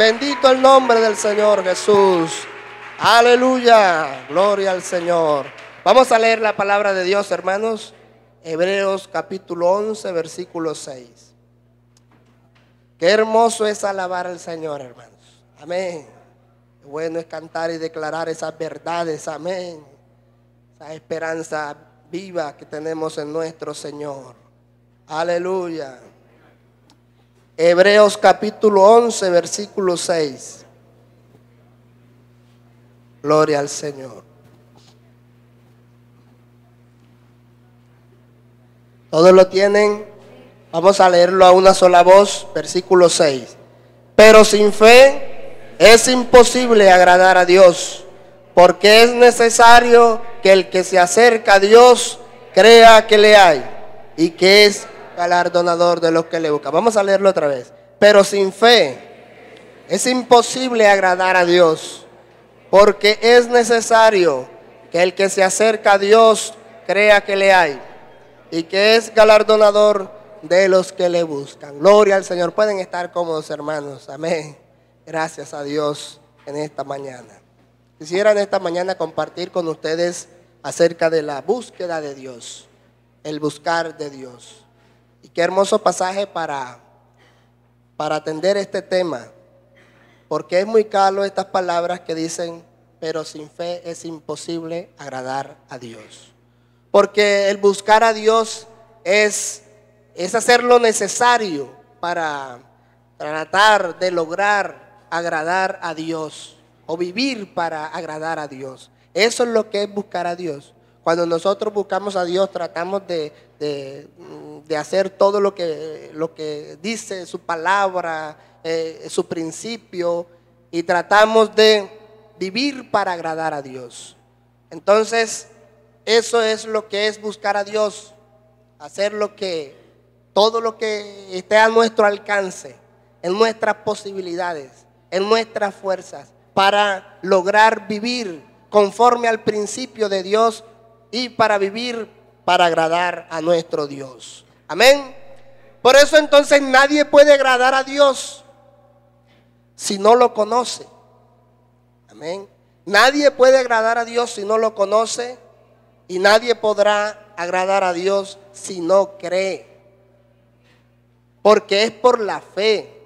Bendito el nombre del Señor Jesús. Aleluya. Gloria al Señor. Vamos a leer la palabra de Dios, hermanos. Hebreos capítulo 11, versículo 6. Qué hermoso es alabar al Señor, hermanos. Amén. Qué bueno es cantar y declarar esas verdades. Amén. Esa esperanza viva que tenemos en nuestro Señor. Aleluya. Hebreos capítulo 11, versículo 6. Gloria al Señor. ¿Todos lo tienen? Vamos a leerlo a una sola voz, versículo 6. Pero sin fe es imposible agradar a Dios, porque es necesario que el que se acerca a Dios crea que le hay y que es galardonador de los que le buscan. Vamos a leerlo otra vez. Pero sin fe es imposible agradar a Dios, porque es necesario que el que se acerca a Dios crea que le hay y que es galardonador de los que le buscan. Gloria al Señor. Pueden estar cómodos, hermanos. Amén. Gracias a Dios en esta mañana. Quisiera en esta mañana compartir con ustedes acerca de la búsqueda de Dios, el buscar de Dios. Y qué hermoso pasaje para atender este tema, porque es muy claro estas palabras que dicen, pero sin fe es imposible agradar a Dios. Porque el buscar a Dios es hacer lo necesario para tratar de lograr agradar a Dios o vivir para agradar a Dios. Eso es lo que es buscar a Dios. Cuando nosotros buscamos a Dios, tratamos de hacer todo lo que dice su palabra, su principio, y tratamos de vivir para agradar a Dios. Entonces, eso es lo que es buscar a Dios, hacer todo lo que esté a nuestro alcance, en nuestras posibilidades, en nuestras fuerzas, para lograr vivir conforme al principio de Dios y para vivir para agradar a nuestro Dios. Amén. Por eso entonces nadie puede agradar a Dios si no lo conoce. Amén. Nadie puede agradar a Dios si no lo conoce, y nadie podrá agradar a Dios si no cree. Porque es por la fe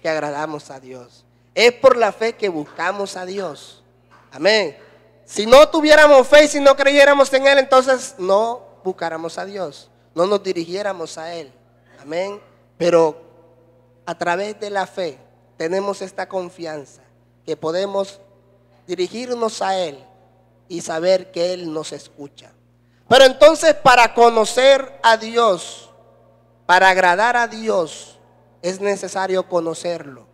que agradamos a Dios. Es por la fe que buscamos a Dios. Amén. Si no tuviéramos fe y si no creyéramos en Él, entonces no buscáramos a Dios, no nos dirigiéramos a Él. Amén. Pero a través de la fe tenemos esta confianza que podemos dirigirnos a Él y saber que Él nos escucha. Pero entonces, para conocer a Dios, para agradar a Dios, es necesario conocerlo.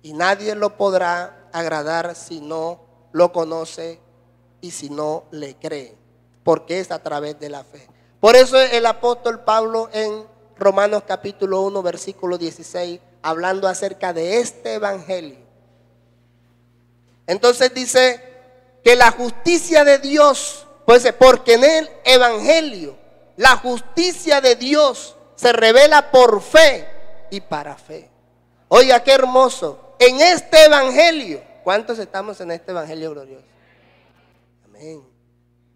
Y nadie lo podrá agradar si no lo conoce y si no le cree, porque es a través de la fe. Por eso el apóstol Pablo en Romanos capítulo 1 versículo 16, hablando acerca de este evangelio, entonces dice que la justicia de Dios, pues porque en el evangelio la justicia de Dios se revela por fe y para fe. Oiga, qué hermoso. En este evangelio, ¿cuántos estamos en este evangelio glorioso? Amén.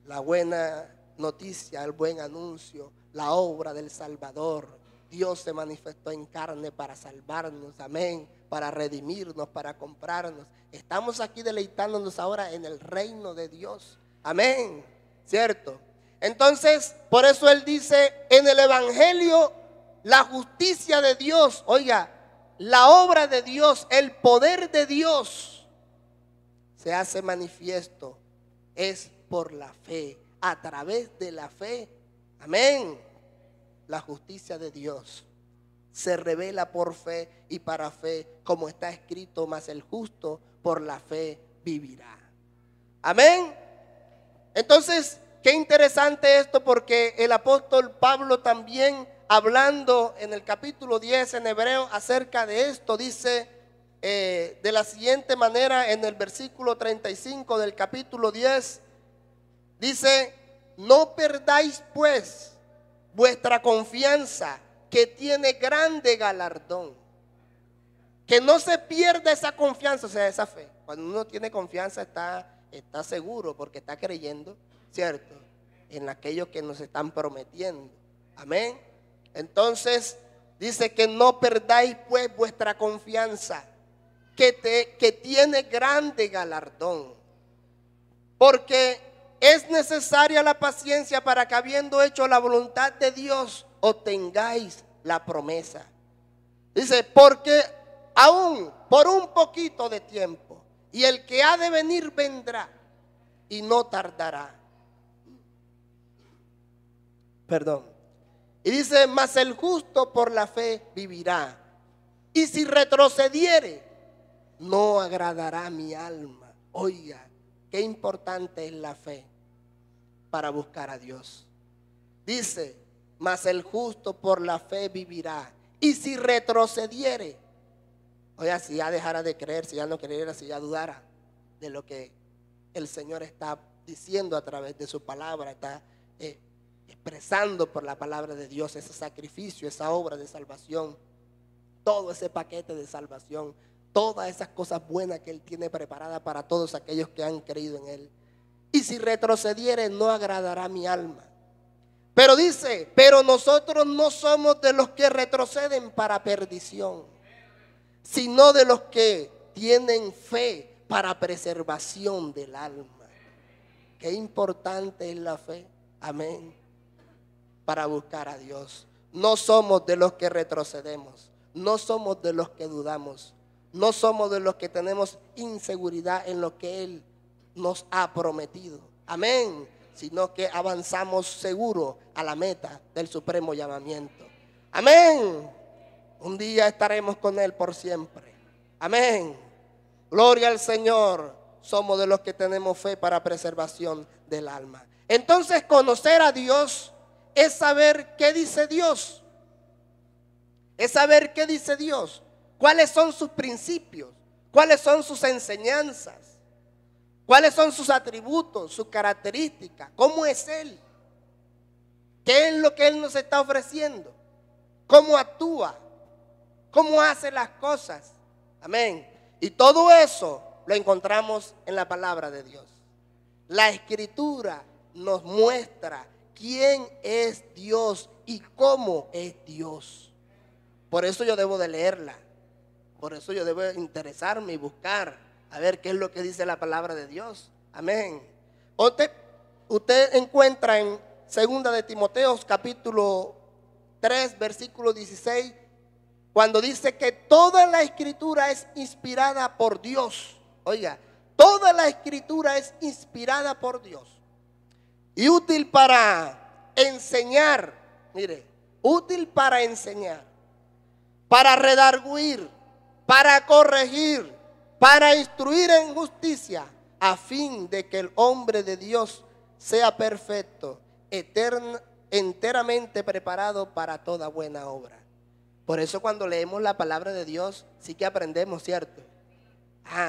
La buena noticia, el buen anuncio, la obra del Salvador. Dios se manifestó en carne para salvarnos, amén, para redimirnos, para comprarnos. Estamos aquí deleitándonos ahora en el reino de Dios, amén, ¿cierto? Entonces, por eso Él dice, en el evangelio, la justicia de Dios, oiga, la obra de Dios, el poder de Dios se hace manifiesto, es por la fe, a través de la fe, amén. La justicia de Dios se revela por fe y para fe, como está escrito, mas el justo por la fe vivirá. Amén. Entonces, qué interesante esto, porque el apóstol Pablo también, hablando en el capítulo 10 en Hebreo acerca de esto, dice de la siguiente manera en el versículo 35 del capítulo 10, dice: no perdáis pues vuestra confianza, que tiene grande galardón. Que no se pierda esa confianza, o sea, esa fe. Cuando uno tiene confianza está seguro porque está creyendo, ¿cierto? En aquello que nos están prometiendo. Amén. Entonces dice que no perdáis pues vuestra confianza, que tiene grande galardón. Porque es necesaria la paciencia para que, habiendo hecho la voluntad de Dios, obtengáis la promesa. Dice, porque aún por un poquito de tiempo, y el que ha de venir vendrá y no tardará. Perdón. Y dice, mas el justo por la fe vivirá. Y si retrocediere, no agradará mi alma. Oiga, qué importante es la fe para buscar a Dios. Dice, mas el justo por la fe vivirá. Y si retrocediere, oiga, si ya dejara de creer, si ya no creyera, si ya dudara de lo que el Señor está diciendo a través de su palabra, está expresando por la palabra de Dios ese sacrificio, esa obra de salvación, todo ese paquete de salvación, todas esas cosas buenas que Él tiene preparadas para todos aquellos que han creído en Él. Y si retrocediere, no agradará mi alma. Pero dice, pero nosotros no somos de los que retroceden para perdición, sino de los que tienen fe para preservación del alma. Qué importante es la fe, amén, para buscar a Dios. No somos de los que retrocedemos, no somos de los que dudamos, no somos de los que tenemos inseguridad en lo que Él nos ha prometido, amén, sino que avanzamos seguro a la meta del supremo llamamiento, amén. Un día estaremos con Él por siempre, amén. Gloria al Señor. Somos de los que tenemos fe para preservación del alma. Entonces, conocer a Dios es saber qué dice Dios. Es saber qué dice Dios. Cuáles son sus principios. Cuáles son sus enseñanzas. Cuáles son sus atributos, sus características. Cómo es Él. ¿Qué es lo que Él nos está ofreciendo? Cómo actúa. Cómo hace las cosas. Amén. Y todo eso lo encontramos en la palabra de Dios. La Escritura nos muestra quién es Dios y cómo es Dios. Por eso yo debo de leerla. Por eso yo debo interesarme y buscar a ver qué es lo que dice la palabra de Dios. Amén. Usted encuentra en 2 de Timoteo capítulo 3 versículo 16, cuando dice que toda la Escritura es inspirada por Dios. Oiga, toda la Escritura es inspirada por Dios y útil para enseñar, mire, útil para enseñar, para redarguir, para corregir, para instruir en justicia, a fin de que el hombre de Dios sea perfecto, enteramente preparado para toda buena obra. Por eso cuando leemos la palabra de Dios, sí que aprendemos, ¿cierto?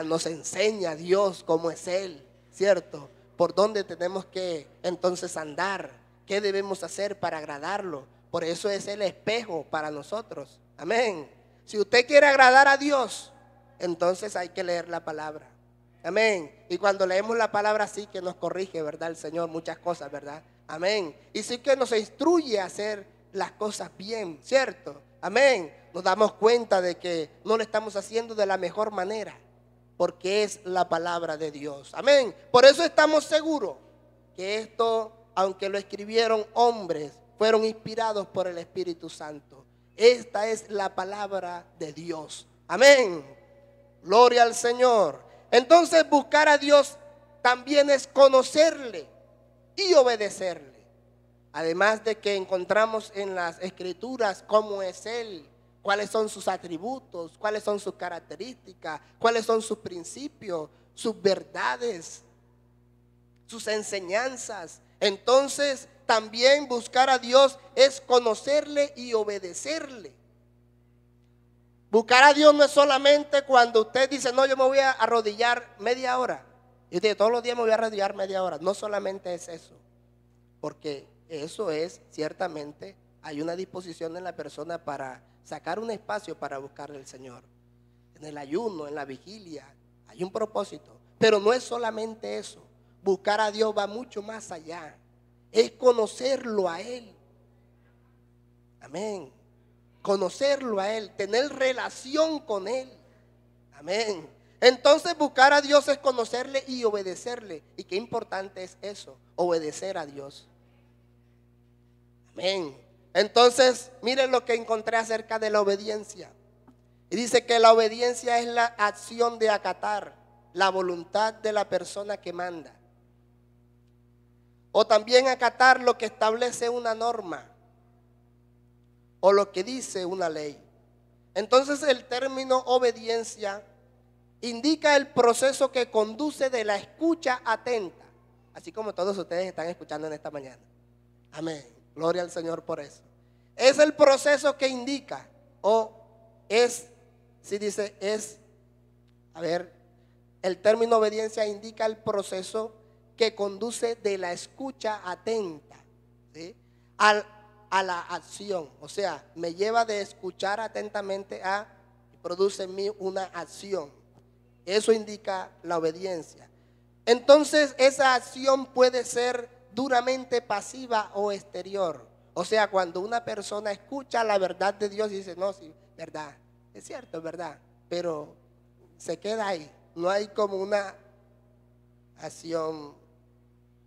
Nos enseña Dios cómo es Él, ¿cierto? Por dónde tenemos que entonces andar, qué debemos hacer para agradarlo. Por eso es el espejo para nosotros, amén. Si usted quiere agradar a Dios, entonces hay que leer la palabra, amén. Y cuando leemos la palabra sí que nos corrige, ¿verdad? El Señor muchas cosas, ¿verdad? Amén. Y sí que nos instruye a hacer las cosas bien, ¿cierto? Amén. Nos damos cuenta de que no lo estamos haciendo de la mejor manera, porque es la palabra de Dios. Amén. Por eso estamos seguros que esto, aunque lo escribieron hombres, fueron inspirados por el Espíritu Santo. Esta es la palabra de Dios. Amén. Gloria al Señor. Entonces buscar a Dios también es conocerle y obedecerle. Además de que encontramos en las Escrituras cómo es Él, cuáles son sus atributos, cuáles son sus características, cuáles son sus principios, sus verdades, sus enseñanzas. Entonces también buscar a Dios es conocerle y obedecerle. Buscar a Dios no es solamente cuando usted dice, no, yo me voy a arrodillar media hora. Y usted, todos los días me voy a arrodillar media hora. No solamente es eso, porque eso es, ciertamente, hay una disposición en la persona para sacar un espacio para buscarle al Señor. en el ayuno, en la vigilia. Hay un propósito. Pero no es solamente eso. Buscar a Dios va mucho más allá. Es conocerlo a Él. Amén. Conocerlo a Él, tener relación con Él. Amén. Entonces buscar a Dios es conocerle y obedecerle. Y qué importante es eso, obedecer a Dios. Amén. Entonces, miren lo que encontré acerca de la obediencia. Y dice que la obediencia es la acción de acatar la voluntad de la persona que manda. O también acatar lo que establece una norma o lo que dice una ley. Entonces el término obediencia indica el proceso que conduce de la escucha atenta, así como todos ustedes están escuchando en esta mañana. Amén. Gloria al Señor por eso. Es el proceso que indica, o es, si dice es, a ver, el término obediencia indica el proceso que conduce de la escucha atenta, ¿sí?, a la acción. O sea, me lleva de escuchar atentamente a, produce en mí una acción. Eso indica la obediencia. Entonces esa acción puede ser duramente pasiva o exterior. O sea, cuando una persona escucha la verdad de Dios y dice, no, sí, verdad, es cierto, es verdad, pero se queda ahí. No hay como una acción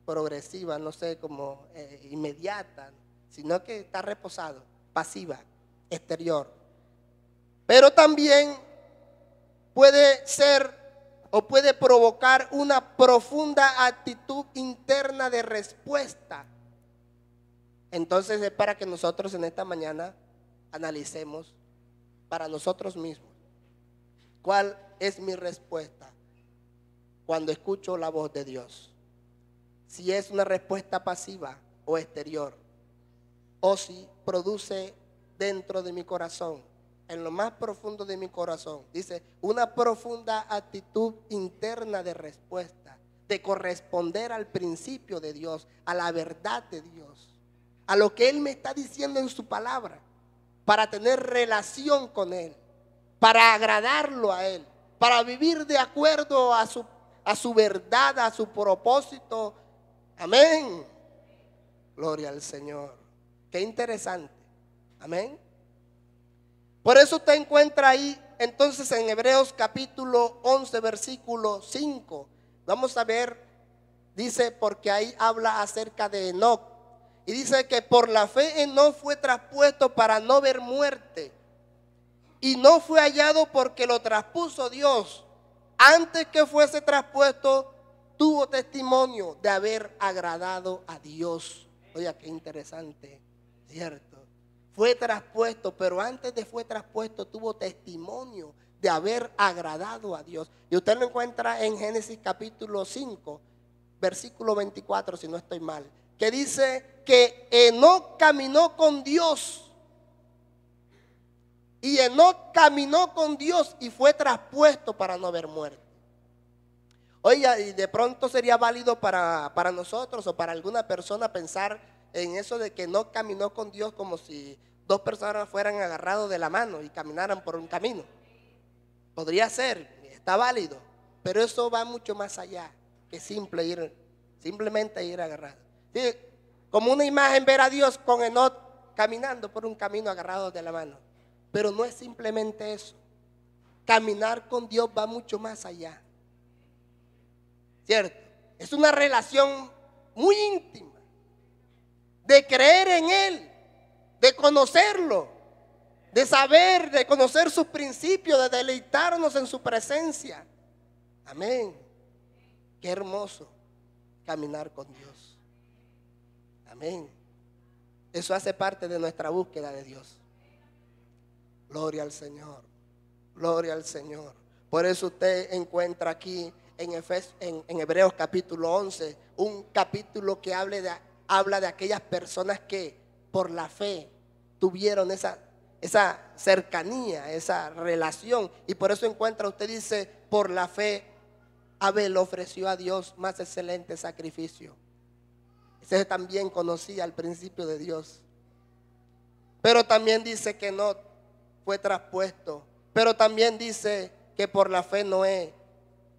progresiva, no sé, como inmediata, sino que está reposado, pasiva, exterior. Pero también puede ser o puede provocar una profunda actitud interna de respuesta. Entonces es para que nosotros en esta mañana analicemos para nosotros mismos cuál es mi respuesta cuando escucho la voz de Dios. Si es una respuesta pasiva o exterior, o si produce dentro de mi corazón, en lo más profundo de mi corazón, dice, una profunda actitud interna de respuesta, de corresponder al principio de Dios, a la verdad de Dios, a lo que Él me está diciendo en su palabra, para tener relación con Él, para agradarlo a Él, para vivir de acuerdo a su verdad, a su propósito. Amén. Gloria al Señor. Qué interesante. Amén. Por eso usted encuentra ahí, entonces en Hebreos capítulo 11, versículo 5. Vamos a ver, dice, porque ahí habla acerca de Enoc. Y dice que por la fe Enoc fue traspuesto para no ver muerte. Y no fue hallado porque lo traspuso Dios. Antes que fuese traspuesto, tuvo testimonio de haber agradado a Dios. Oiga, qué interesante, ¿cierto? Fue traspuesto, pero antes de fue traspuesto tuvo testimonio de haber agradado a Dios. Y usted lo encuentra en Génesis capítulo 5, versículo 24, si no estoy mal, que dice que Enoc caminó con Dios. Y Enoc caminó con Dios y fue traspuesto para no ver muerte. Oiga, y de pronto sería válido para nosotros o para alguna persona pensar en eso de que Enoc caminó con Dios como si dos personas fueran agarrados de la mano y caminaran por un camino. Podría ser, está válido, pero eso va mucho más allá que simplemente ir agarrado. Sí, como una imagen ver a Dios con Enoc caminando por un camino agarrado de la mano. Pero no es simplemente eso. Caminar con Dios va mucho más allá. ¿Cierto? Es una relación muy íntima. De creer en Él, de conocerlo, de saber, de conocer sus principios, de deleitarnos en su presencia. Amén. Qué hermoso caminar con Dios. Amén. Eso hace parte de nuestra búsqueda de Dios. Gloria al Señor. Gloria al Señor. Por eso usted encuentra aquí en Hebreos capítulo 11 un capítulo que habla de aquellas personas que por la fe tuvieron esa cercanía, esa relación. Y por eso encuentra, usted dice, por la fe Abel ofreció a Dios más excelente sacrificio. Ese también conocía el principio de Dios. Pero también dice que no fue traspuesto. Pero también dice que por la fe Noé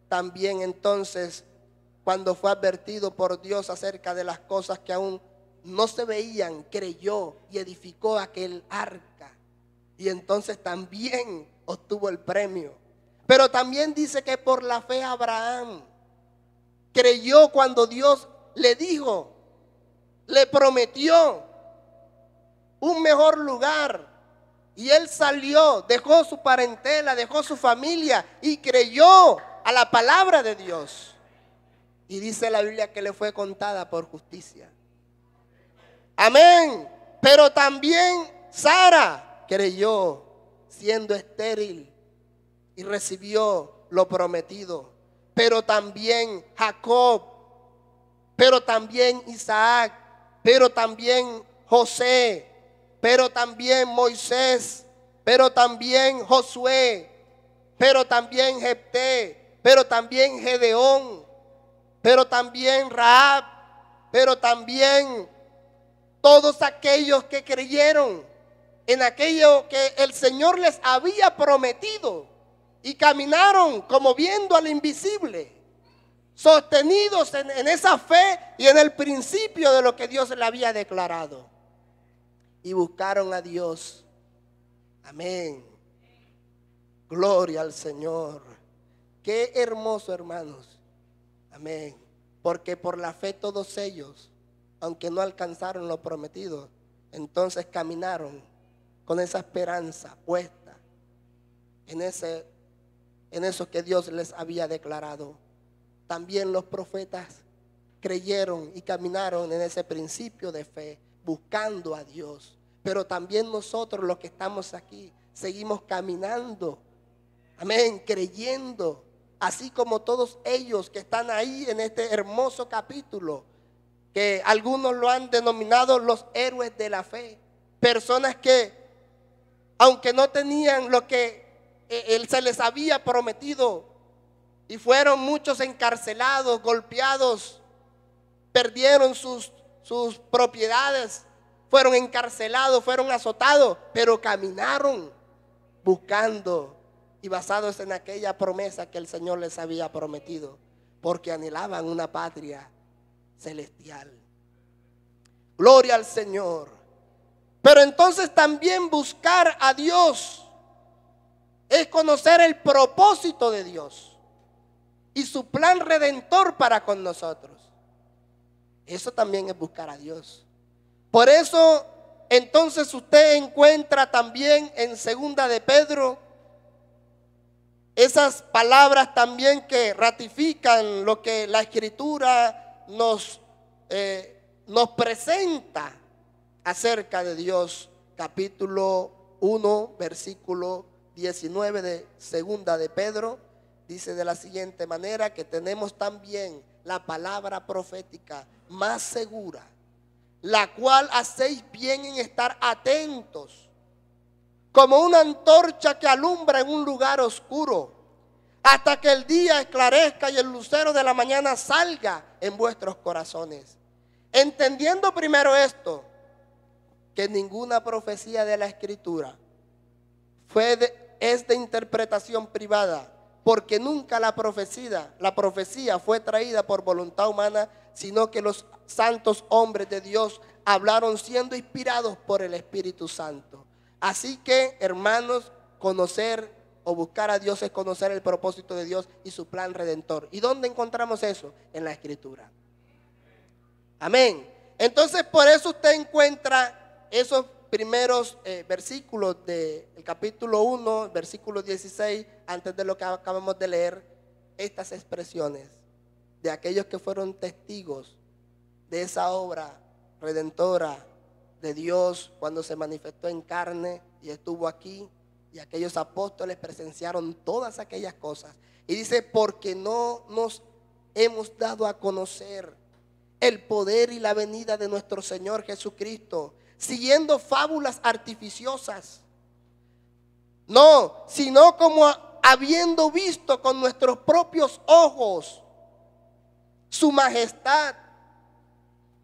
también entonces, cuando fue advertido por Dios acerca de las cosas que aún no se veían, creyó y edificó aquel arca. Y entonces también obtuvo el premio. Pero también dice que por la fe Abraham creyó cuando Dios le dijo, le prometió un mejor lugar. Y él salió, dejó su parentela, dejó su familia y creyó a la palabra de Dios. Y dice la Biblia que le fue contada por justicia. Amén. Pero también Sara creyó siendo estéril y recibió lo prometido. Pero también Jacob, pero también Isaac, pero también José, pero también Moisés, pero también Josué, pero también Jefté, pero también Gedeón, pero también Rahab, pero también todos aquellos que creyeron en aquello que el Señor les había prometido y caminaron como viendo al invisible, sostenidos en esa fe y en el principio de lo que Dios le había declarado, y buscaron a Dios. Amén. Gloria al Señor. Qué hermoso, hermanos. Amén. Porque por la fe todos ellos, aunque no alcanzaron lo prometido, entonces caminaron con esa esperanza puesta en eso que Dios les había declarado. También los profetas creyeron y caminaron en ese principio de fe, buscando a Dios. Pero también nosotros, los que estamos aquí, seguimos caminando, amén, creyendo, así como todos ellos que están ahí en este hermoso capítulo, que algunos lo han denominado los héroes de la fe. Personas que, aunque no tenían lo que se les había prometido, y fueron muchos encarcelados, golpeados, perdieron sus propiedades, fueron encarcelados, fueron azotados, pero caminaron buscando y basados en aquella promesa que el Señor les había prometido, porque anhelaban una patria celestial. Gloria al Señor. Pero entonces también buscar a Dios es conocer el propósito de Dios y su plan redentor para con nosotros. Eso también es buscar a Dios. Por eso entonces usted encuentra también en segunda de Pedro esas palabras también que ratifican lo que la Escritura nos presenta acerca de Dios. Capítulo 1, versículo 19 de segunda de Pedro, dice de la siguiente manera: que tenemos también la palabra profética más segura, la cual hacéis bien en estar atentos, como una antorcha que alumbra en un lugar oscuro, hasta que el día esclarezca y el lucero de la mañana salga en vuestros corazones. Entendiendo primero esto, que ninguna profecía de la Escritura es de interpretación privada, porque nunca la profecía fue traída por voluntad humana, sino que los santos hombres de Dios hablaron siendo inspirados por el Espíritu Santo. Así que, hermanos, conocer o buscar a Dios es conocer el propósito de Dios y su plan redentor. ¿Y dónde encontramos eso? En la Escritura. Amén. Entonces, por eso usted encuentra esos primeros versículos del capítulo 1, versículo 16, antes de lo que acabamos de leer, estas expresiones de aquellos que fueron testigos de esa obra redentora de Dios cuando se manifestó en carne y estuvo aquí, y aquellos apóstoles presenciaron todas aquellas cosas. Y dice: porque no nos hemos dado a conocer el poder y la venida de nuestro Señor Jesucristo siguiendo fábulas artificiosas, no, sino como habiendo visto con nuestros propios ojos su majestad.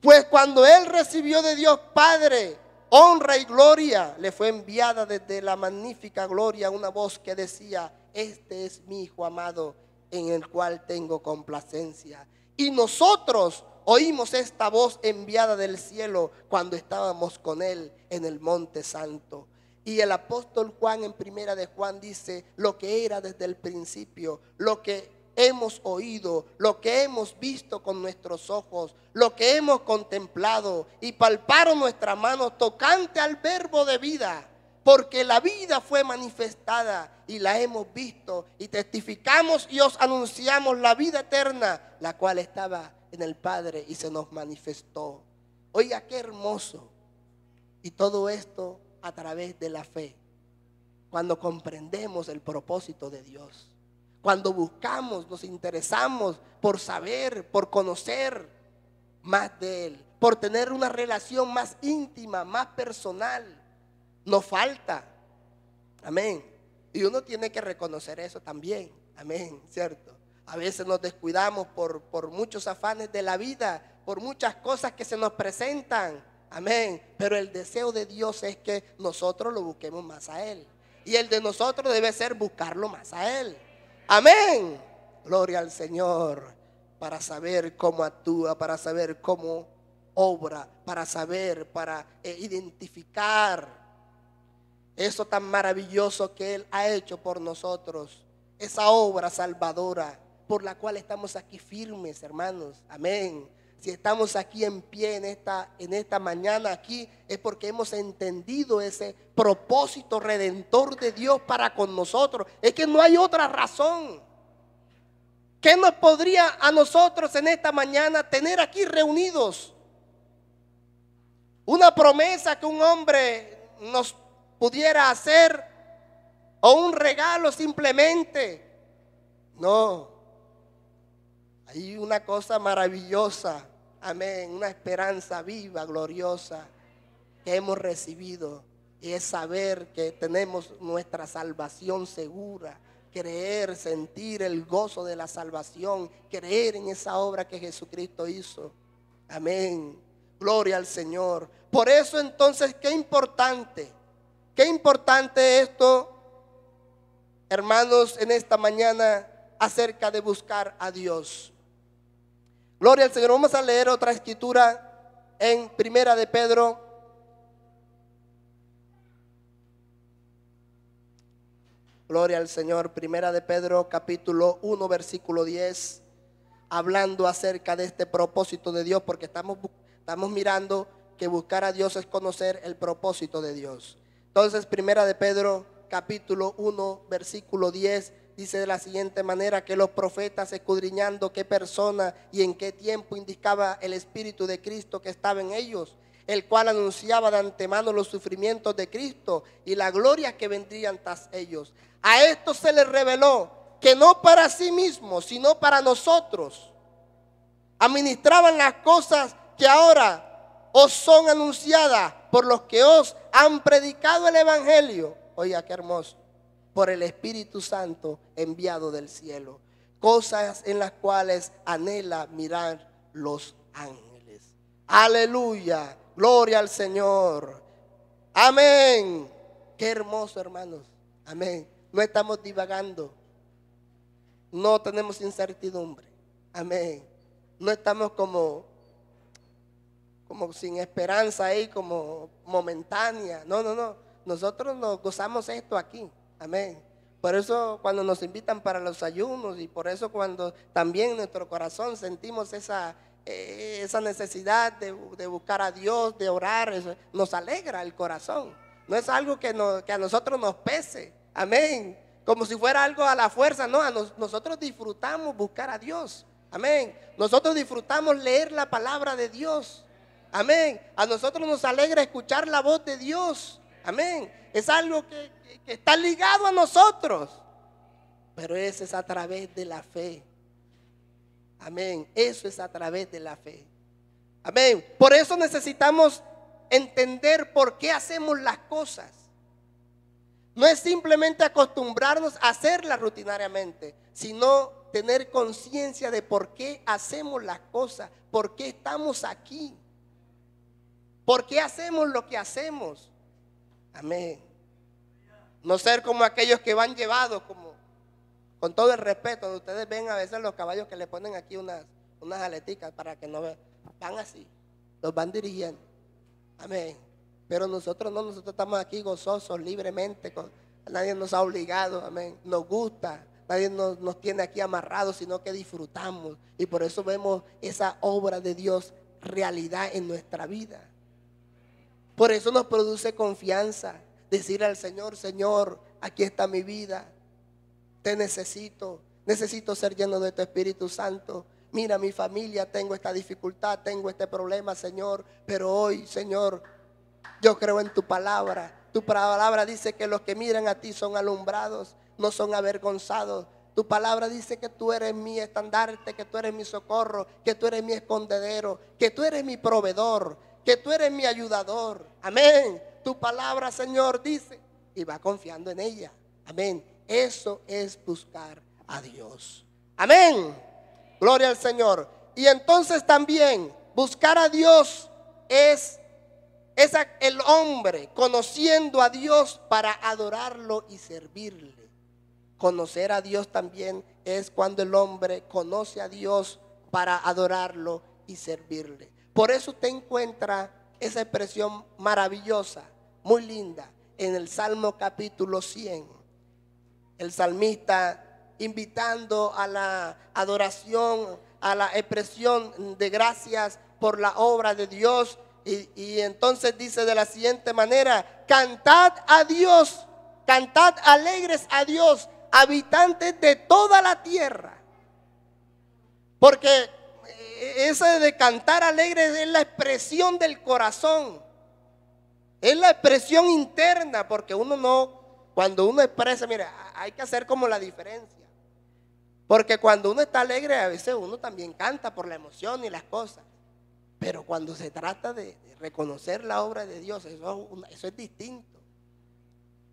Pues cuando él recibió de Dios Padre honra y gloria, le fue enviada desde la magnífica gloria una voz que decía: este es mi Hijo amado, en el cual tengo complacencia. Y nosotros oímos esta voz enviada del cielo cuando estábamos con Él en el Monte Santo. Y el apóstol Juan en primera de Juan dice lo que era desde el principio, lo que hemos oído, lo que hemos visto con nuestros ojos, lo que hemos contemplado y palparon nuestras manos tocante al verbo de vida. Porque la vida fue manifestada y la hemos visto y testificamos y os anunciamos la vida eterna, la cual estaba en el Padre y se nos manifestó. Oiga, qué hermoso. Y todo esto a través de la fe. Cuando comprendemos el propósito de Dios. Cuando buscamos, nos interesamos por saber, por conocer más de Él. Por tener una relación más íntima, más personal. Nos falta, amén, y uno tiene que reconocer eso también, amén, cierto. A veces nos descuidamos por muchos afanes de la vida, por muchas cosas que se nos presentan, amén. Pero el deseo de Dios es que nosotros lo busquemos más a Él, y el de nosotros debe ser buscarlo más a Él, amén. Gloria al Señor, para saber cómo actúa, para saber cómo obra, para saber, para identificar eso tan maravilloso que Él ha hecho por nosotros. Esa obra salvadora por la cual estamos aquí firmes, hermanos. Amén. Si estamos aquí en pie en esta mañana aquí, es porque hemos entendido ese propósito redentor de Dios para con nosotros. Es que no hay otra razón. ¿Qué nos podría a nosotros en esta mañana tener aquí reunidos? Una promesa que un hombre nos pudiera hacer, o un regalo simplemente. No, hay una cosa maravillosa, amén, una esperanza viva, gloriosa que hemos recibido, y es saber que tenemos nuestra salvación segura, creer, sentir el gozo de la salvación, creer en esa obra que Jesucristo hizo, amén, gloria al Señor. Por eso entonces, qué importante esto, hermanos, en esta mañana acerca de buscar a Dios. Gloria al Señor. Vamos a leer otra escritura en primera de Pedro. Gloria al Señor. Primera de Pedro capítulo 1 versículo 10. Hablando acerca de este propósito de Dios, porque estamos mirando que buscar a Dios es conocer el propósito de Dios. Entonces, primera de Pedro, capítulo 1, versículo 10, dice de la siguiente manera: que los profetas, escudriñando qué persona y en qué tiempo indicaba el Espíritu de Cristo que estaba en ellos, el cual anunciaba de antemano los sufrimientos de Cristo y la gloria que vendrían tras ellos. A esto se les reveló que no para sí mismos, sino para nosotros, administraban las cosas que ahora os son anunciadas por los que os han predicado el Evangelio. Oiga, qué hermoso. Por el Espíritu Santo enviado del cielo. Cosas en las cuales anhela mirar los ángeles. Aleluya. Gloria al Señor. Amén. Qué hermoso, hermanos. Amén. No estamos divagando. No tenemos incertidumbre. Amén. No estamos como sin esperanza ahí, como momentánea. No. Nosotros nos gozamos esto aquí. Amén. Por eso cuando nos invitan para los ayunos, y por eso cuando también en nuestro corazón sentimos esa necesidad de buscar a Dios, de orar, eso nos alegra el corazón. No es algo que a nosotros nos pese. Amén. Como si fuera algo a la fuerza. No, nosotros disfrutamos buscar a Dios. Amén. Nosotros disfrutamos leer la palabra de Dios. Amén. A nosotros nos alegra escuchar la voz de Dios. Amén. Es algo que está ligado a nosotros. Pero eso es a través de la fe. Amén. Eso es a través de la fe. Amén. Por eso necesitamos entender por qué hacemos las cosas. No es simplemente acostumbrarnos a hacerlas rutinariamente, sino tener conciencia de por qué hacemos las cosas, por qué estamos aquí. ¿Por qué hacemos lo que hacemos? Amén. No ser como aquellos que van llevados Con todo el respeto, ustedes ven a veces los caballos que le ponen aquí unas aleticas para que no vean. Van así, los van dirigiendo. Amén. Pero nosotros no, nosotros estamos aquí gozosos, libremente. Nadie nos ha obligado, amén. Nos gusta, nadie nos tiene aquí amarrados, sino que disfrutamos. Y por eso vemos esa obra de Dios realidad en nuestra vida. Por eso nos produce confianza. Decirle al Señor, Señor, aquí está mi vida. Te necesito ser lleno de tu Espíritu Santo. Mira mi familia, tengo esta dificultad, tengo este problema, Señor. Pero hoy, Señor, yo creo en tu palabra. Tu palabra dice que los que miran a ti son alumbrados, no son avergonzados. Tu palabra dice que tú eres mi estandarte, que tú eres mi socorro, que tú eres mi escondedero, que tú eres mi proveedor, que tú eres mi ayudador. Amén. Tu palabra, Señor, dice, y va confiando en ella. Amén. Eso es buscar a Dios. Amén. Gloria al Señor. Y entonces también buscar a Dios es el hombre conociendo a Dios para adorarlo y servirle. Conocer a Dios también es cuando el hombre conoce a Dios para adorarlo y servirle. Por eso usted encuentra esa expresión maravillosa, muy linda, en el Salmo capítulo 100. El salmista invitando a la adoración, a la expresión de gracias por la obra de Dios. Y entonces dice de la siguiente manera: cantad a Dios, cantad alegres a Dios, habitantes de toda la tierra. Porque ese de cantar alegres es la expresión del corazón, es la expresión interna, porque uno no, cuando uno expresa, mira, hay que hacer como la diferencia. Porque cuando uno está alegre, a veces uno también canta por la emoción y las cosas. Pero cuando se trata de reconocer la obra de Dios, eso es distinto.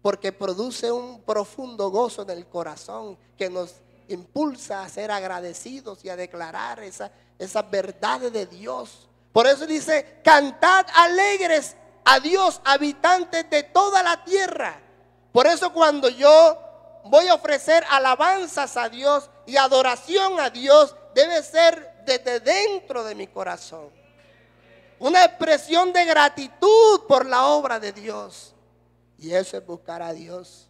Porque produce un profundo gozo en el corazón que nos impulsa a ser agradecidos y a declarar esas verdades de Dios. Por eso dice: cantad alegres a Dios, habitantes de toda la tierra. Por eso cuando yo voy a ofrecer alabanzas a Dios y adoración a Dios, debe ser desde dentro de mi corazón. Una expresión de gratitud por la obra de Dios. Y eso es buscar a Dios.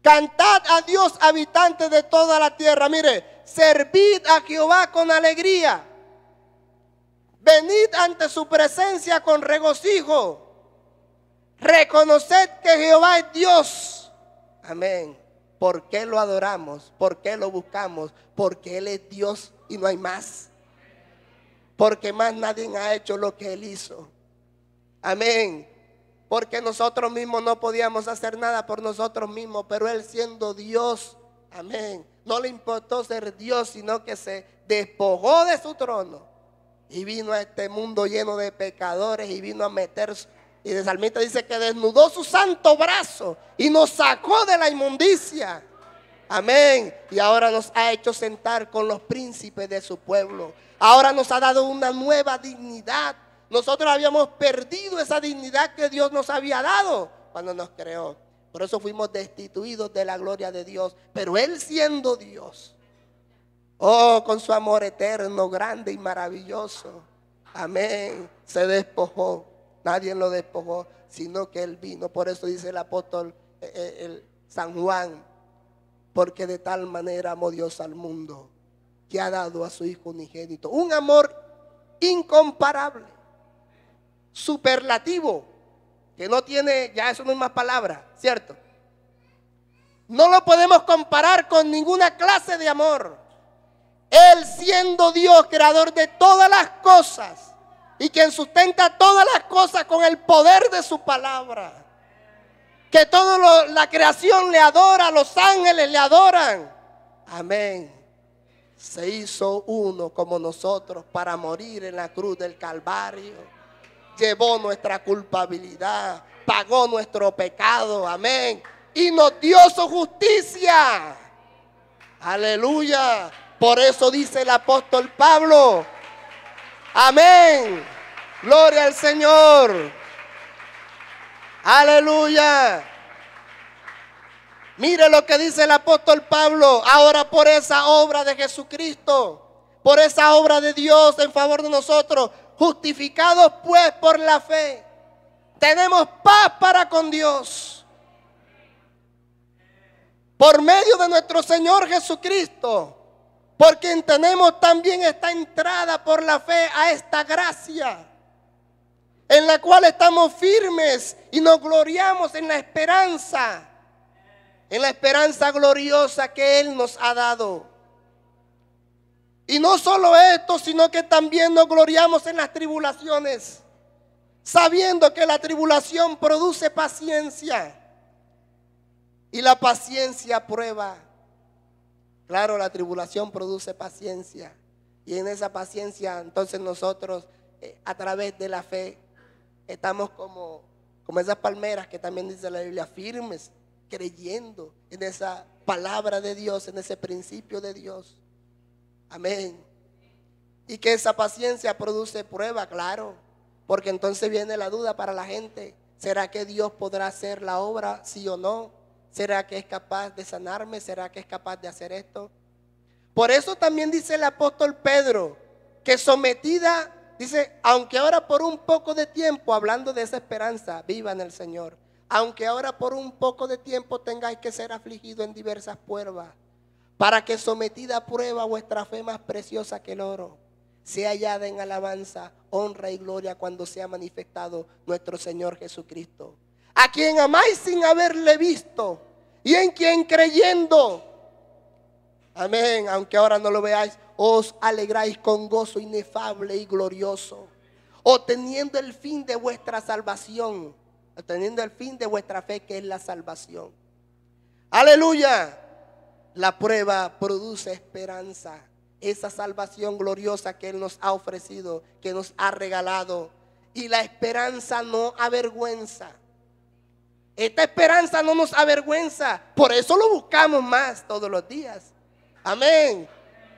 Cantad a Dios, habitantes de toda la tierra. Mire, servid a Jehová con alegría. Venid ante su presencia con regocijo. Reconoced que Jehová es Dios. Amén. ¿Por qué lo adoramos? ¿Por qué lo buscamos? Porque Él es Dios y no hay más. Porque más nadie ha hecho lo que Él hizo. Amén. Porque nosotros mismos no podíamos hacer nada por nosotros mismos, pero Él siendo Dios, amén, no le importó ser Dios, sino que se despojó de su trono y vino a este mundo lleno de pecadores y vino a meterse. Y el salmista dice que desnudó su santo brazo y nos sacó de la inmundicia. Amén. Y ahora nos ha hecho sentar con los príncipes de su pueblo. Ahora nos ha dado una nueva dignidad. Nosotros habíamos perdido esa dignidad que Dios nos había dado cuando nos creó. Por eso fuimos destituidos de la gloria de Dios. Pero Él siendo Dios, oh, con su amor eterno, grande y maravilloso, amén, se despojó. Nadie lo despojó, sino que Él vino. Por eso dice el apóstol San Juan: porque de tal manera amó Dios al mundo, que ha dado a su Hijo unigénito. Un amor incomparable, superlativo, que no tiene, ya eso no es más palabra, ¿cierto? No lo podemos comparar con ninguna clase de amor. Él siendo Dios, creador de todas las cosas, y quien sustenta todas las cosas con el poder de su palabra, que toda la creación le adora, los ángeles le adoran. Amén. Se hizo uno como nosotros para morir en la cruz del Calvario. Llevó nuestra culpabilidad, pagó nuestro pecado, amén, y nos dio su justicia. Aleluya. Por eso dice el apóstol Pablo, amén, gloria al Señor, aleluya. Mire lo que dice el apóstol Pablo. Ahora por esa obra de Jesucristo, por esa obra de Dios en favor de nosotros, justificados pues por la fe, tenemos paz para con Dios. Por medio de nuestro Señor Jesucristo, por quien tenemos también esta entrada por la fe a esta gracia, en la cual estamos firmes y nos gloriamos en la esperanza gloriosa que Él nos ha dado. Y no solo esto, sino que también nos gloriamos en las tribulaciones, sabiendo que la tribulación produce paciencia y la paciencia prueba. Claro, la tribulación produce paciencia, y en esa paciencia entonces nosotros a través de la fe estamos como esas palmeras que también dice la Biblia, firmes, creyendo en esa palabra de Dios, en ese principio de Dios. Amén. Y que esa paciencia produce prueba, claro, porque entonces viene la duda para la gente. ¿Será que Dios podrá hacer la obra, sí o no? ¿Será que es capaz de sanarme? ¿Será que es capaz de hacer esto? Por eso también dice el apóstol Pedro, que sometida, dice, aunque ahora por un poco de tiempo, hablando de esa esperanza, viva en el Señor. Aunque ahora por un poco de tiempo tengáis que ser afligidos en diversas pruebas, para que sometida a prueba vuestra fe más preciosa que el oro, sea hallada en alabanza, honra y gloria cuando sea manifestado nuestro Señor Jesucristo, a quien amáis sin haberle visto y en quien creyendo, amén, aunque ahora no lo veáis, os alegráis con gozo inefable y glorioso, obteniendo el fin de vuestra salvación, obteniendo el fin de vuestra fe, que es la salvación. Aleluya. La prueba produce esperanza, esa salvación gloriosa que Él nos ha ofrecido, que nos ha regalado. Y la esperanza no avergüenza. Esta esperanza no nos avergüenza, por eso lo buscamos más todos los días. Amén.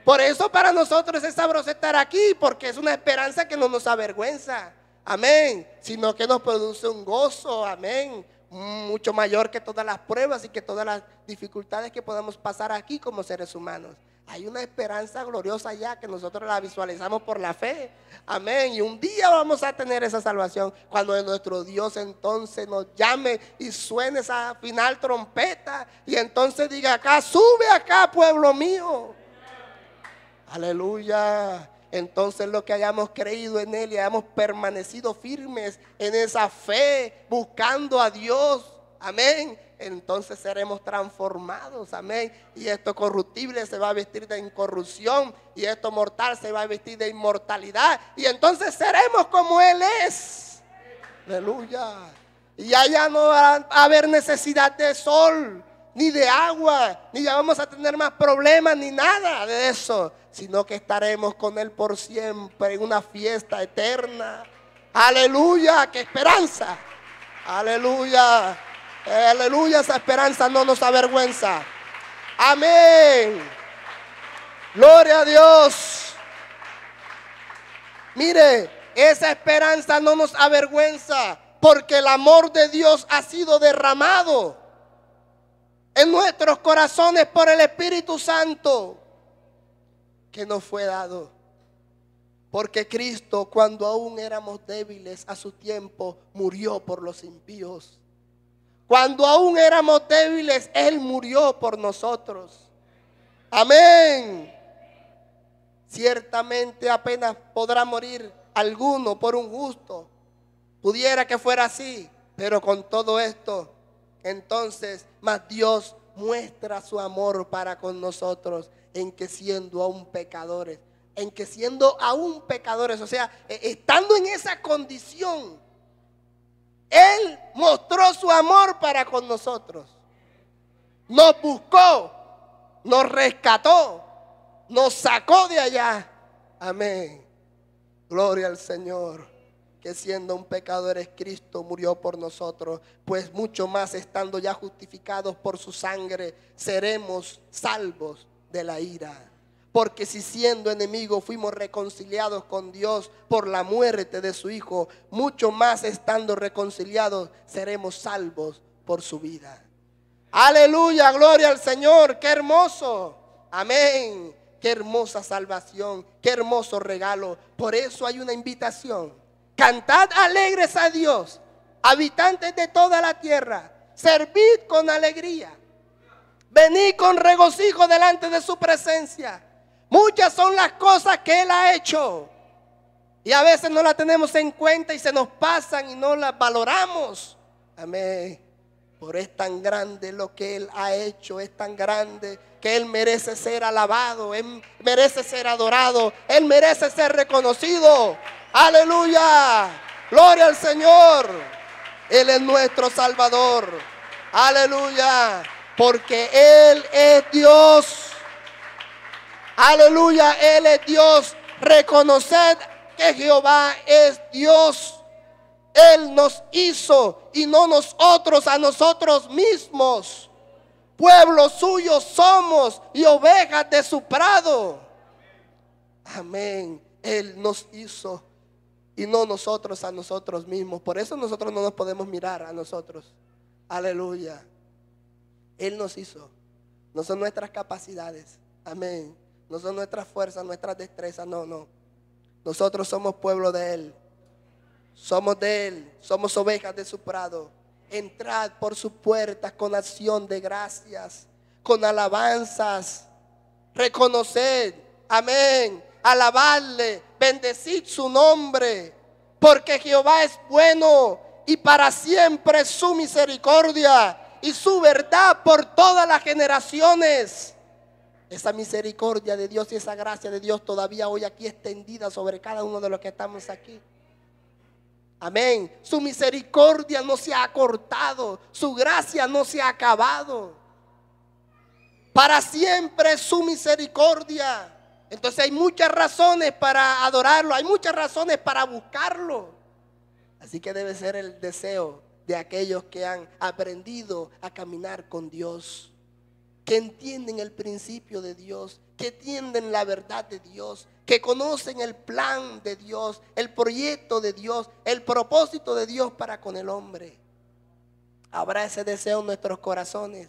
Por eso para nosotros es sabroso estar aquí, porque es una esperanza que no nos avergüenza. Amén. Sino que nos produce un gozo. Amén. Mucho mayor que todas las pruebas y que todas las dificultades que podamos pasar aquí como seres humanos. Hay una esperanza gloriosa ya que nosotros la visualizamos por la fe. Amén. Y un día vamos a tener esa salvación cuando nuestro Dios entonces nos llame y suene esa final trompeta y entonces diga acá, sube acá, pueblo mío. Aleluya. Entonces lo que hayamos creído en Él y hayamos permanecido firmes en esa fe, buscando a Dios, amén, entonces seremos transformados, amén. Y esto corruptible se va a vestir de incorrupción y esto mortal se va a vestir de inmortalidad. Y entonces seremos como Él es. Aleluya. Y allá no va a haber necesidad de sol, ni de agua, ni ya vamos a tener más problemas, ni nada de eso, sino que estaremos con Él por siempre en una fiesta eterna. Aleluya, qué esperanza. Aleluya, aleluya, esa esperanza no nos avergüenza. Amén. Gloria a Dios. Mire, esa esperanza no nos avergüenza, porque el amor de Dios ha sido derramado en nuestros corazones por el Espíritu Santo que nos fue dado. Porque Cristo, cuando aún éramos débiles a su tiempo, murió por los impíos. Cuando aún éramos débiles, Él murió por nosotros. Amén. Ciertamente apenas podrá morir alguno por un justo. Pudiera que fuera así, pero con todo esto, entonces, más Dios muestra su amor para con nosotros en que siendo aún pecadores, o sea, estando en esa condición, Él mostró su amor para con nosotros. Nos buscó, nos rescató, nos sacó de allá. Amén. Gloria al Señor. Que siendo un pecador es Cristo, murió por nosotros, pues mucho más estando ya justificados por su sangre, seremos salvos de la ira. Porque si siendo enemigos fuimos reconciliados con Dios por la muerte de su Hijo, mucho más estando reconciliados seremos salvos por su vida. Aleluya, gloria al Señor. Qué hermoso. Amén. Qué hermosa salvación. Qué hermoso regalo. Por eso hay una invitación. Cantad alegres a Dios, habitantes de toda la tierra. Servid con alegría. Venid con regocijo delante de su presencia. Muchas son las cosas que Él ha hecho. Y a veces no las tenemos en cuenta y se nos pasan y no las valoramos. Amén. Por es tan grande lo que Él ha hecho, es tan grande que Él merece ser alabado, Él merece ser adorado, Él merece ser reconocido. Aleluya, gloria al Señor. Él es nuestro Salvador. Aleluya, porque Él es Dios. Aleluya, Él es Dios. Reconoced que Jehová es Dios. Él nos hizo y no nosotros a nosotros mismos. Pueblo suyo somos y ovejas de su prado. Amén. Él nos hizo y no nosotros a nosotros mismos. Por eso nosotros no nos podemos mirar a nosotros. Aleluya. Él nos hizo. No son nuestras capacidades. Amén. No son nuestras fuerzas, nuestras destrezas. No. Nosotros somos pueblo de Él. Somos de Él, somos ovejas de su prado. Entrad por sus puertas con acción de gracias, con alabanzas. Reconoced, amén, alabadle, bendecid su nombre, porque Jehová es bueno y para siempre es su misericordia y su verdad por todas las generaciones. Esa misericordia de Dios y esa gracia de Dios todavía hoy aquí extendida sobre cada uno de los que estamos aquí. Amén. Su misericordia no se ha acortado, su gracia no se ha acabado. Para siempre es su misericordia. Entonces hay muchas razones para adorarlo, hay muchas razones para buscarlo. Así que debe ser el deseo de aquellos que han aprendido a caminar con Dios, que entienden el principio de Dios, que entienden la verdad de Dios, que conocen el plan de Dios, el proyecto de Dios, el propósito de Dios para con el hombre. Habrá ese deseo en nuestros corazones.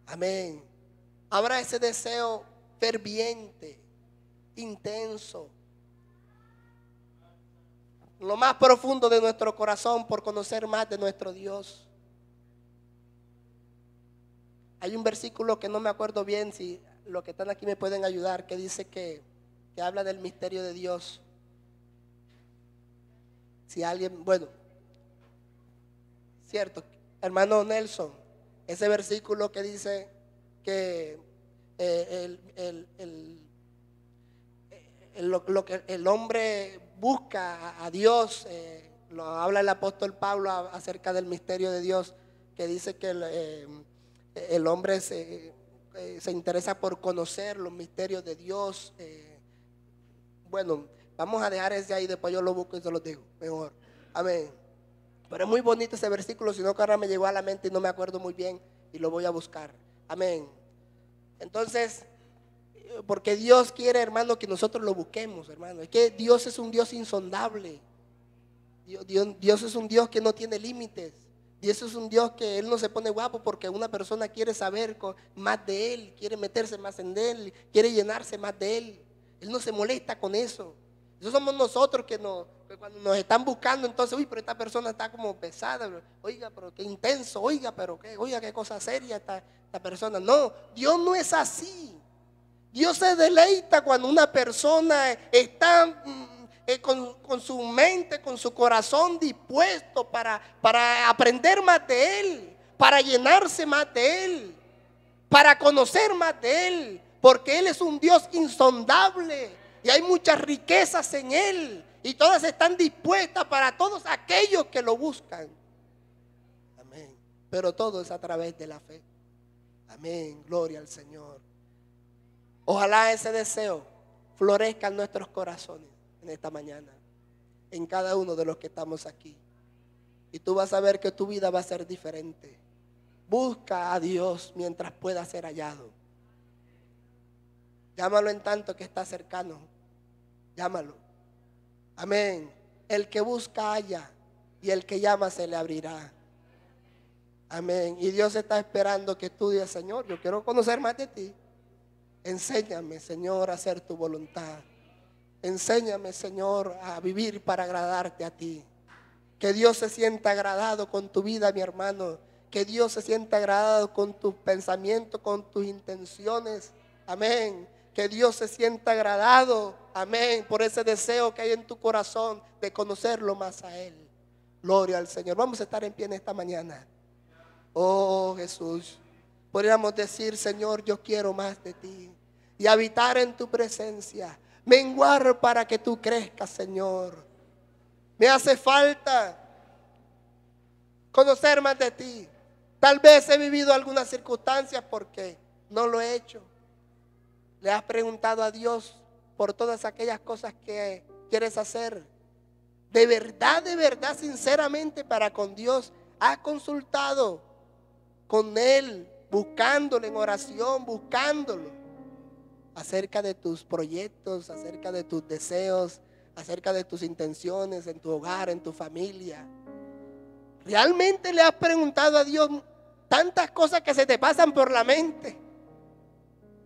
Amén. Habrá ese deseo ferviente, intenso, lo más profundo de nuestro corazón por conocer más de nuestro Dios. Hay un versículo que no me acuerdo bien, si los que están aquí me pueden ayudar, que dice que habla del misterio de Dios. Si alguien, bueno, cierto, hermano Nelson, ese versículo que dice que lo que el hombre busca a Dios, lo habla el apóstol Pablo acerca del misterio de Dios, que dice que el hombre se interesa por conocer los misterios de Dios. Bueno, vamos a dejar ese ahí, después yo lo busco y se lo digo mejor. Amén. Pero es muy bonito ese versículo, sino que ahora me llegó a la mente y no me acuerdo muy bien y lo voy a buscar. Amén. Entonces, porque Dios quiere, hermano, que nosotros lo busquemos, hermano. Es que Dios es un Dios insondable. Dios es un Dios que no tiene límites. Dios es un Dios que Él no se pone guapo porque una persona quiere saber más de Él, quiere meterse más en Él, quiere llenarse más de Él. Él no se molesta con eso. Eso somos nosotros que cuando nos están buscando, entonces, uy, pero esta persona está como pesada, oiga, pero qué intenso, oiga, pero qué cosa seria esta persona. No, Dios no es así. Dios se deleita cuando una persona está con su mente, con su corazón dispuesto para aprender más de Él, para llenarse más de Él, para conocer más de Él, porque Él es un Dios insondable y hay muchas riquezas en Él y todas están dispuestas para todos aquellos que lo buscan. Amén. Pero todo es a través de la fe. Amén. Gloria al Señor. Ojalá ese deseo florezca en nuestros corazones en esta mañana, en cada uno de los que estamos aquí. Y tú vas a ver que tu vida va a ser diferente. Busca a Dios mientras pueda ser hallado. Llámalo en tanto que está cercano. Llámalo. Amén. El que busca halla y el que llama se le abrirá. Amén. Y Dios está esperando que tú digas, Señor, yo quiero conocer más de ti. Enséñame, Señor, a hacer tu voluntad. Enséñame, Señor, a vivir para agradarte a ti. Que Dios se sienta agradado con tu vida, mi hermano. Que Dios se sienta agradado con tus pensamientos, con tus intenciones. Amén. Que Dios se sienta agradado, amén, por ese deseo que hay en tu corazón de conocerlo más a Él. Gloria al Señor. Vamos a estar en pie en esta mañana. Oh Jesús, podríamos decir, Señor, yo quiero más de ti y habitar en tu presencia, menguar para que tú crezcas, Señor. Me hace falta conocer más de ti. Tal vez he vivido algunas circunstancias porque no lo he hecho. Le has preguntado a Dios por todas aquellas cosas que quieres hacer. De verdad, sinceramente para con Dios, has consultado con Él, buscándolo en oración, buscándolo acerca de tus proyectos, acerca de tus deseos, acerca de tus intenciones en tu hogar, en tu familia. ¿Realmente le has preguntado a Dios tantas cosas que se te pasan por la mente?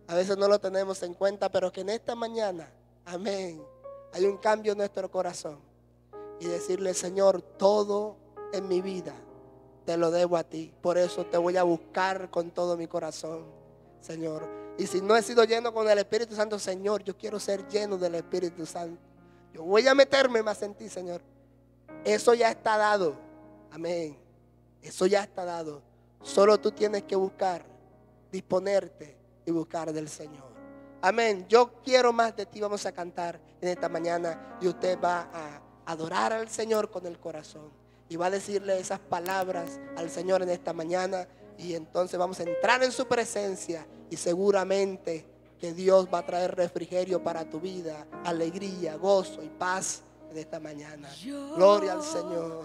A veces no lo tenemos en cuenta, pero que en esta mañana, amén, hay un cambio en nuestro corazón. Y decirle, Señor, todo en mi vida te lo debo a ti. Por eso te voy a buscar con todo mi corazón, Señor. Y si no he sido lleno con el Espíritu Santo, Señor, yo quiero ser lleno del Espíritu Santo. Yo voy a meterme más en ti, Señor. Eso ya está dado. Amén. Eso ya está dado. Solo tú tienes que buscar, disponerte y buscar del Señor. Amén. Yo quiero más de ti. Vamos a cantar en esta mañana y usted va a adorar al Señor con el corazón. Y va a decirle esas palabras al Señor en esta mañana. Y entonces vamos a entrar en su presencia. Y seguramente que Dios va a traer refrigerio para tu vida, alegría, gozo y paz en esta mañana. Gloria al Señor.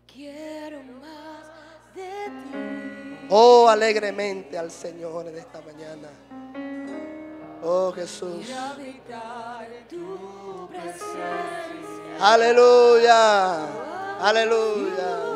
Quiero más de ti. Oh, alegremente al Señor en esta mañana. Oh, Jesús. Quiero habitar en tu presencia. Aleluya. Aleluya.